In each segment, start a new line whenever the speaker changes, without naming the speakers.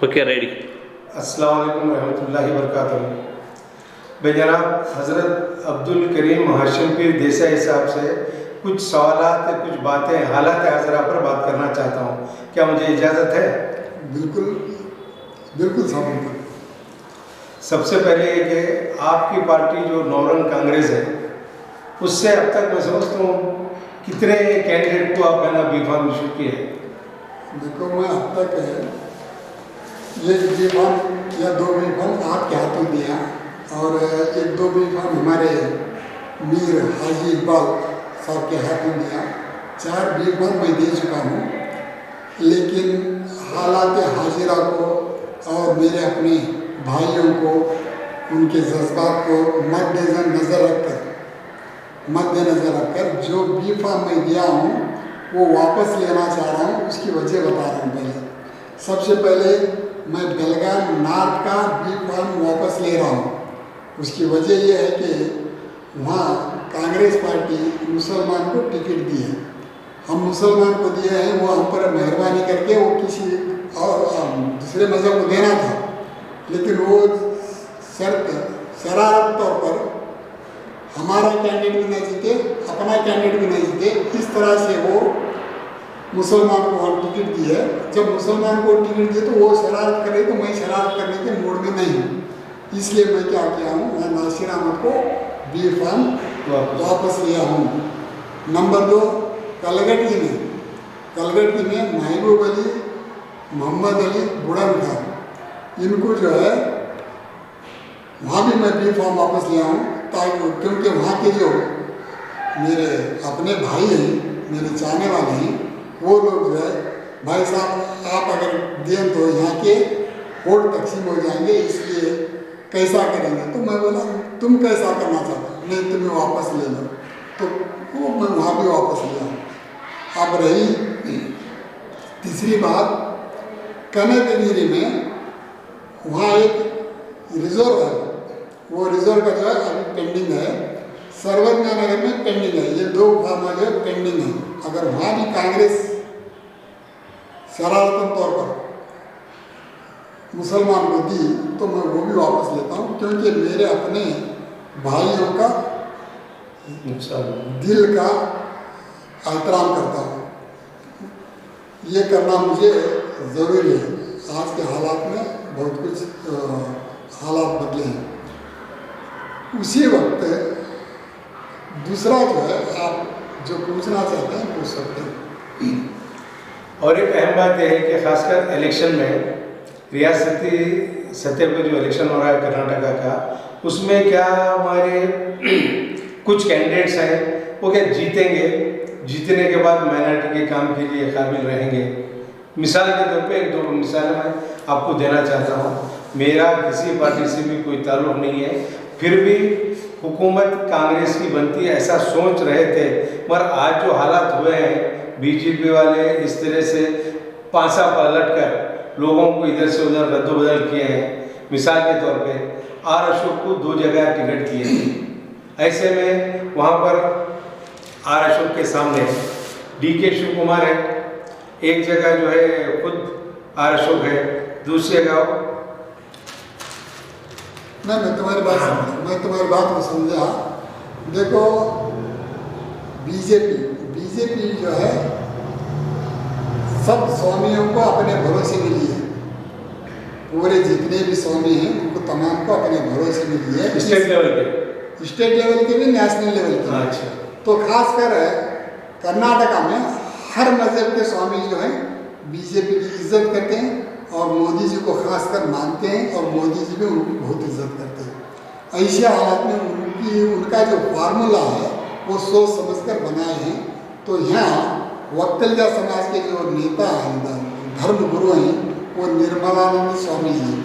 Okay ready.
अस्सलाम वालेकुम रहमतुल्लाहि वबरकातुहू। बेजनाब हज़रत अब्दुल करीम हाशिम पीर देसाई साहब से कुछ सवालात, कुछ बातें हालात हाज़रा पर बात करना चाहता हूँ, क्या मुझे इजाज़त है?
बिल्कुल बिल्कुल समझ।
सबसे पहले ये कि आपकी पार्टी जो नौरंग कांग्रेस है, उससे अब तक मैं समझता हूँ कितने कैंडिडेट को आप है ना बी फार्म इशू किए हैं?
देखो, मैं अब तक एक बी फार्म या 2 बी फार्म आपके हाथों दिया और 1-2 बी फार्म हमारे मीर हाजी इकबाल साहब के हाथों दिया। 4 बी फार्म मैं दे चुका हूँ, लेकिन हालात हाजिरा को और मेरे अपने भाइयों को, उनके जज्बात को मद्देनज़र रखकर जो बी फार्म मैं दिया हूँ वो वापस लेना चाह रहा हूँ। उसकी वजह बता रहा हूँ। पहले सबसे पहले मैं बेलगाम नॉर्थ का बी फार्म वापस ले रहा हूँ। उसकी वजह यह है कि वहाँ कांग्रेस पार्टी मुसलमान को टिकट दी है। हम मुसलमान को दिए हैं, वो हम पर मेहरबानी करके वो किसी और दूसरे मज़हब को देना था, लेकिन वो शरारत तौर पर हमारा कैंडिडेट भी नहीं जीते, अपना कैंडिडेट भी नहीं जीते, इस तरह से वो मुसलमान को हम टिकट दी है। जब मुसलमान को टिकट दिए तो वो शरारत करे, तो मैं शरारत करने के मूड में नहीं हूँ। इसलिए मैं क्या किया हूँ, मैं नासिर अहमद को बी फार्म वापस लिया हूँ। नंबर 2, कलगट्टी में महबूब अली, मोहम्मद अली बुढ़न खान, इनको जो है वहाँ भी मैं बी फार्म वापस लिया हूँ, ताकि क्योंकि वहाँ के जो मेरे अपने भाई हैं, मेरे चाहने वाले हैं, वो लोग जो है भाई साहब आप अगर दें तो यहाँ के वोट तकसीम हो जाएंगे, इसलिए कैसा करेंगे। तो मैं बोला तुम कैसा करना चाहते हो? नहीं, तुम्हें वापस ले लो। तो वो मैं वहाँ भी वापस लिया। अब रही तीसरी बात, कनकगिरी में वहाँ एक रिजर्व है, वो रिजर्व का जो है अभी पेंडिंग है। सर्वज्ञ नगर में पेंडिंग है। ये 2 फार्म जो है पेंडिंग है। अगर वहाँ भी कांग्रेस शरारतन तौर पर मुसलमान को दी तो मैं वो भी वापस लेता हूँ, क्योंकि मेरे अपने भाइयों का दिल का एहतराम करता हूँ। ये करना मुझे ज़रूरी है। आज के हालात में बहुत कुछ हालात बदले हैं। उसी वक्त दूसरा जो है, आप जो पूछना चाहते हैं पूछ सकते हैं।
और एक अहम बात यह है कि खासकर इलेक्शन में रियासती सतह पर जो इलेक्शन हो रहा है कर्नाटका का, उसमें क्या हमारे कुछ कैंडिडेट्स हैं वो क्या जीतेंगे, जीतने के बाद माइनॉरिटी के काम के लिए काबिल रहेंगे। मिसाल के तौर पे 1-2 मिसाल मैं आपको देना चाहता हूँ। मेरा किसी पार्टी से भी कोई ताल्लुक़ नहीं है, फिर भी हुकूमत कांग्रेस की बनती है ऐसा सोच रहे थे, मगर आज जो हालात हुए हैं, बीजेपी वाले इस तरह से पासा पलट कर लोगों को इधर से उधर रद्दोबदल किए हैं। मिसाल के तौर पे आर अशोक को 2 जगह टिकट दिए थे। ऐसे में वहाँ पर आर अशोक के सामने DK शिव कुमार है, एक जगह जो है खुद आर अशोक है, दूसरी जगह
मैं तुम्हारी बात को समझा। देखो, बीजेपी जो है सब स्वामियों को अपने भरोसे में लिए, पूरे जितने भी स्वामी हैं उनको तमाम को अपने भरोसे में लिए, स्टेट लेवल के भी, नेशनल लेवल के।
अच्छा।
तो खासकर कर्नाटका में हर मजहब के स्वामी जो हैं बीजेपी की इज्जत करते हैं और मोदी जी को खासकर मानते हैं, और मोदी जी भी उनकी बहुत इज्जत करते हैं। ऐसे हालात में उनका जो फार्मूला है वो सोच समझकर बनाए हैं। तो यहाँ वक्तलिया समाज के जो नेता हैं, धर्म गुरु हैं, वो निर्मलानंद स्वामी जी,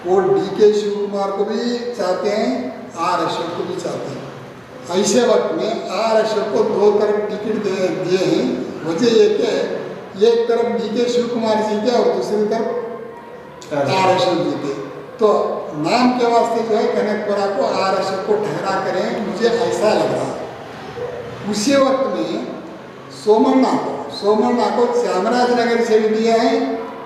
वो DK शिव कुमार को भी चाहते हैं, आर अशोक को भी चाहते हैं। ऐसे वक्त में आर अशोक को 2 तरफ टिकट दिए हैं। वजह ये कि एक तरफ DK शिव कुमार जीते और दूसरी तरफ आर अशोक जीते। तो नाम के वास्ते जो है कनकपुरा को आर अशोक को ठहरा करें, मुझे ऐसा लग रहा है। उसी वक्त में सोमन्ना को चामराजनगर से भी दिया है,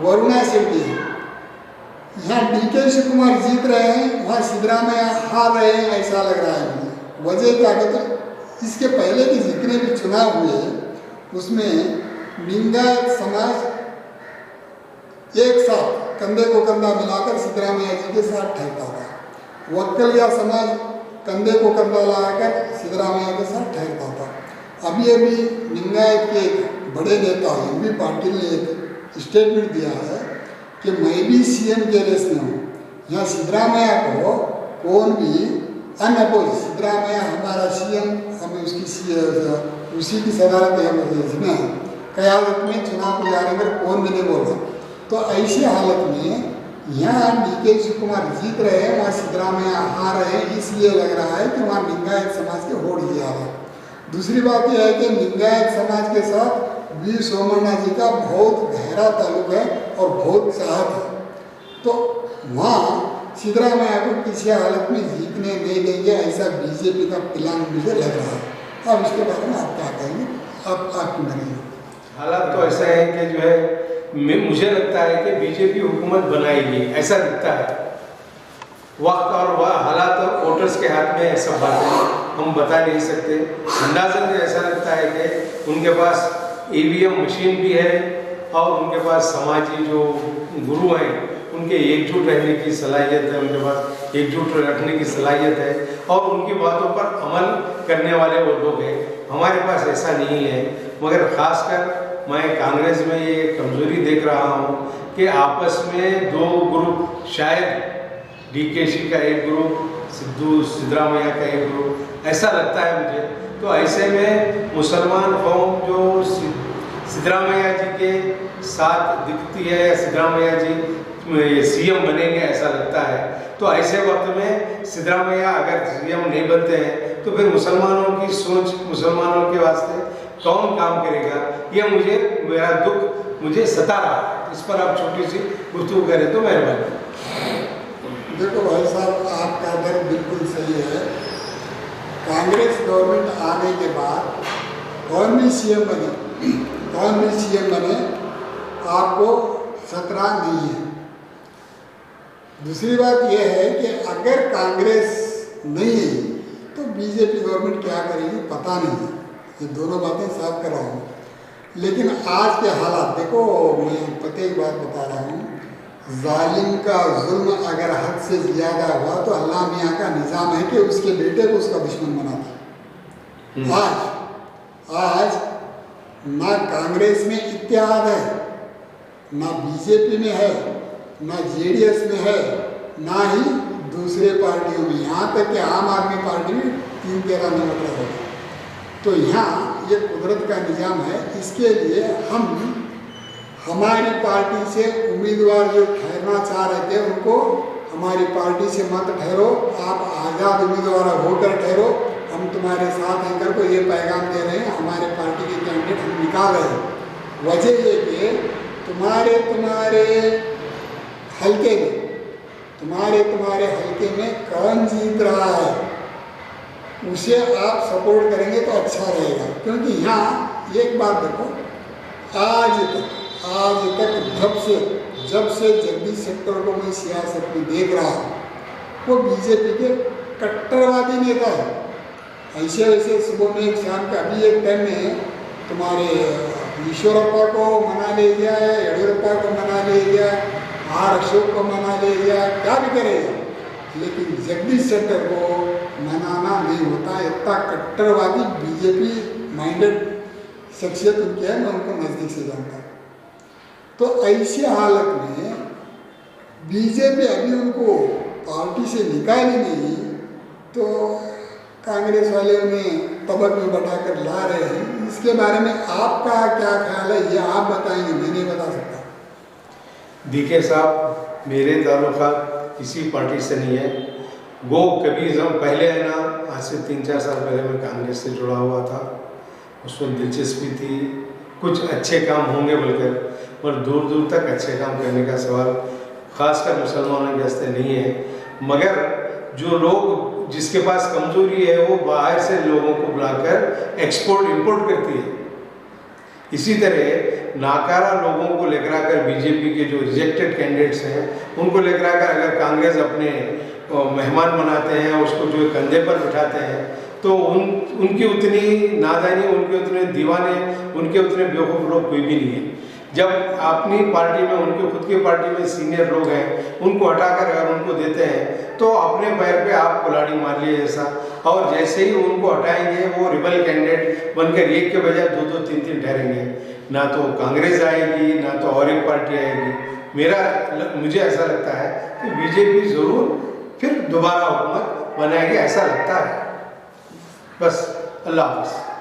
वरुणा से भी दिया है। यहाँ DK शिव कुमार जीत रहे हैं, वहाँ सिद्धरामैया हार रहे हैं, ऐसा लग रहा है मुझे। वजह क्या कहते हैं, इसके पहले के जितने भी चुनाव हुए उसमें लिंगायत समाज एक साथ कंधे को कंधा मिलाकर सिद्धरामैया जी के साथ ठहरता था। वक्कलिया समाज कंधे को कंधा लगाकर सिद्धरामैया के साथ ठहरता था। अभी अभी लिंगायत के एक बड़े नेता एमपी पाटिल ने एक स्टेटमेंट दिया है कि मैं भी सीएम के रेस में हूँ। यहाँ सिद्धरामैया को कौन भी अनअपोज, सिद्धरामैया हमारा सीएम, हमें उसी की सदारत है, इसमें क़यादत में चुनाव को जाने पर कौन भी नहीं बोल रहा। तो ऐसी हालत में यहाँ DK शिव कुमार जीत रहे हैं, वहाँ सिद्धरामैया हार रहे हैं, इसलिए लग रहा है कि वहाँ लिंगायत समाज के वोट दिया है। दूसरी बात यह है कि लिंगायत समाज के साथ वी सोमण्णा जी का बहुत गहरा ताल्लुक है और बहुत चाहत है। तो वहाँ सिद्धरामैया को किसी हालत में जीतने नहीं देंगे, ऐसा बीजेपी का प्लान मुझे लग रहा है। अब इसके बारे में आप क्या कहेंगे, आप नहीं।
हालात तो ऐसा है कि जो है मुझे लगता है कि बीजेपी हुकूमत बनाएगी, ऐसा दिखता है। वक्त और वह हालात और वोटर्स के हाथ में है, सब बातें हम बता नहीं सकते। अंदाजन तो ऐसा लगता है कि उनके पास EVM मशीन भी है और उनके पास समाजी जो गुरु हैं उनके एकजुट रहने की सलाहियत है, उनके पास एकजुट रखने की सलाहियत है और उनकी बातों पर अमल करने वाले वो लोग हैं। हमारे पास ऐसा नहीं है। मगर ख़ासकर मैं कांग्रेस में ये कमज़ोरी देख रहा हूँ कि आपस में दो ग्रुप, शायद DKC का एक ग्रुप, सिद्धरामैया का एक ग्रुप, ऐसा लगता है मुझे। तो ऐसे में मुसलमान कौम जो सिद्धरामैया जी के साथ दिखती है, सिद्धरामैया जी CM बनेंगे ऐसा लगता है। तो ऐसे वक्त में सिद्धरामैया अगर CM नहीं बनते हैं तो फिर मुसलमानों की सोच, मुसलमानों के वास्ते कौन काम करेगा, ये मेरा दुख मुझे सता रहा है। इस पर आप छोटी सी गुफ्तगू करें तो मेहरबानी।
देखो भाई साहब, आपका दर बिल्कुल सही है। कांग्रेस गवर्नमेंट आने के बाद कौन भी CM बने आपको खतरा नहीं है। दूसरी बात यह है कि अगर कांग्रेस नहीं है तो बीजेपी गवर्नमेंट क्या करेगी पता नहीं है। ये दोनों बातें साफ कर रहा हूँ। लेकिन आज के हालात देखो, मैं पते की बात बता रहा हूँ, जालिम का जुल्म अगर हद से ज़्यादा हुआ तो अल्लाह मियाँ का निज़ाम है कि उसके बेटे को उसका दुश्मन बनाता। आज ना कांग्रेस में इत्तेहाद है, ना बीजेपी में है, ना JDS में है, ना ही दूसरे पार्टियों में। यहाँ तक कि आम आदमी पार्टी में 3-13 नंबर होगा। तो यहाँ ये कुदरत का निज़ाम है। इसके लिए हम हमारी पार्टी से उम्मीदवार जो ठहरना चाह रहे थे उनको हमारी पार्टी से मत ठहरो, आप आज़ाद उम्मीदवार होकर ठहरो, हम तुम्हारे साथ हैं करके ये पैगाम दे रहे हैं। हमारे पार्टी के कैंडिडेट हम निकाल रहे हैं। वजह ये कि तुम्हारे हल्के में कौन जीत रहा है उसे आप सपोर्ट करेंगे तो अच्छा रहेगा। क्योंकि यहाँ एक बात देखो, आज तक जब से जगदीश शेट्टर को मैं सियासत में देख रहा हूँ, वो बीजेपी के कट्टरवादी नेता है। ऐसे वैसे सुबह में एक शाम का अभी एक टाइम में तुम्हारे ईश्वरप्पा को मना ले गया है, येडियुरप्पा को मना ले गया, R अशोक को मना ले गया, क्या भी करेगा, लेकिन जगदीश शेट्टर को मनाना नहीं होता। इतना कट्टरवादी बीजेपी माइंडेड शख्सियत उनकी है, मैं उनको नज़दीक से जानता हूँ। तो ऐसी हालत में बीजेपी अभी उनको पार्टी से निकाली नहीं तो कांग्रेस वाले उन्हें तबक में बैठाकर ला रहे हैं। इसके बारे में आपका क्या ख्याल है, ये आप बताएंगे, मैं नहीं बता सकता।
DK साहब, मेरे ताल्लुका किसी पार्टी से नहीं है। वो कभी जब पहले है ना, आज से 3-4 साल पहले मैं कांग्रेस से जुड़ा हुआ था, उसमें दिलचस्पी थी, कुछ अच्छे काम होंगे बोलकर, पर दूर दूर तक अच्छे काम करने का सवाल खासकर मुसलमानों के वास्ते नहीं है। मगर जो लोग जिसके पास कमजोरी है वो बाहर से लोगों को बुलाकर एक्सपोर्ट इंपोर्ट करती है। इसी तरह नाकारा लोगों को लेकर आकर बीजेपी के जो रिजेक्टेड कैंडिडेट्स हैं उनको लेकर आकर अगर कांग्रेस अपने मेहमान बनाते हैं, उसको जो कंधे पर बिठाते हैं, तो उनकी उतनी नादानी, उनके उतने दीवाने, उनके उतने बेवकूफ़ लोग कोई भी नहीं है। जब अपनी पार्टी में, उनके खुद की पार्टी में सीनियर लोग हैं, उनको हटाकर अगर उनको देते हैं तो अपने पैर पे आप कुल्हाड़ी मार लिए जैसा, और जैसे ही उनको हटाएंगे वो रिबल कैंडिडेट बनकर एक के बजाय दो दो तीन तीन ठहरेंगे। ना तो कांग्रेस आएगी, ना तो और एक पार्टी आएगी। मुझे ऐसा लगता है कि बीजेपी ज़रूर फिर दोबारा हुकूमत बनाएगी, ऐसा लगता है। बस, अल्लाह हाफ़िज़।